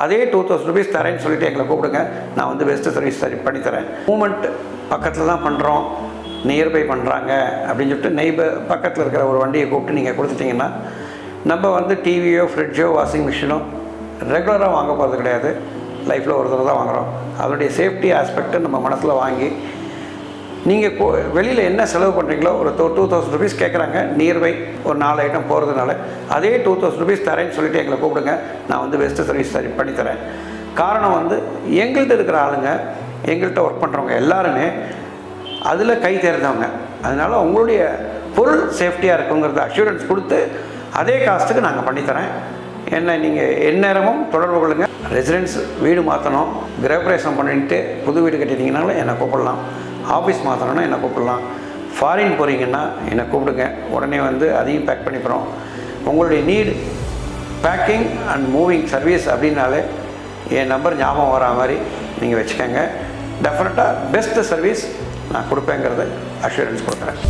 அதே 2000 ருபீஸ் தரேன்னு சொல்லிட்டு எங்களை கூப்பிடுங்க, நான் வந்து பெஸ்ட்டு சர்வீஸ் பண்ணித்தரேன். மூமெண்ட் பக்கத்தில் தான் பண்ணுறோம், நியர்பை பண்ணுறாங்க அப்படின்னு சொல்லிட்டு நெய்பர் பக்கத்தில் இருக்கிற ஒரு வண்டியை கூப்பிட்டு நீங்கள் கொடுத்துட்டிங்கன்னா, நம்ம வந்து டிவியோ ஃப்ரிட்ஜோ வாஷிங் மிஷினோ ரெகுலராக வாங்க போகிறது கிடையாது, லைஃப்பில் ஒரு தடவை தான் வாங்குகிறோம். அதனுடைய சேஃப்டி ஆஸ்பெக்டை நம்ம மனசில் வாங்கி நீங்கள் வெளியில் என்ன செலவு பண்ணுறீங்களோ ஒரு 2000 ருபீஸ் கேட்குறாங்க, நியர்பை ஒரு 4 ஐட்டம் போகிறதுனால அதே 2000 ருபீஸ் தரேன்னு சொல்லிட்டு எங்களை கூப்பிடுங்க, நான் வந்து பெஸ்ட்டு சர்வீஸ் பண்ணித்தரேன். காரணம் வந்து எங்கள்கிட்ட இருக்கிற ஆளுங்க, எங்கள்கிட்ட ஒர்க் பண்ணுறவங்க எல்லாருமே அதில் கை தேர்ந்தவங்க. அதனால் உங்களுடைய பொருள் சேஃப்டியாக இருக்குங்கிறத அஷூரன்ஸ் கொடுத்து அதே காஸ்ட்டுக்கு நாங்கள் பண்ணித்தரேன். என்ன நீங்கள் எந்நேரமும் தொடர்பு கொள்ளுங்க. ரெசிடென்ஸ் வீடு மாற்றணும், கிரகப்பிரவேசம் பண்ணிட்டு புது வீடு கட்டிட்டீங்கனாலும் என்னை கூப்பிடலாம், ஆஃபீஸ் மாற்றணும்னா என்னை கூப்பிடலாம், ஃபாரின் போகிறீங்கன்னா என்னை கூப்பிடுங்க, உடனே வந்து அதையும் பேக் பண்ணிக்கிறோம். உங்களுடைய need packing and moving service அப்படின்னாலே என் நம்பர் ஞாபகம் வரா மாதிரி நீங்கள் வச்சுக்கோங்க. டெஃபினட்டாக பெஸ்ட்டு சர்வீஸ் நான் கொடுப்பேங்கிறத அஷூரன்ஸ் கொடுக்குறேன்.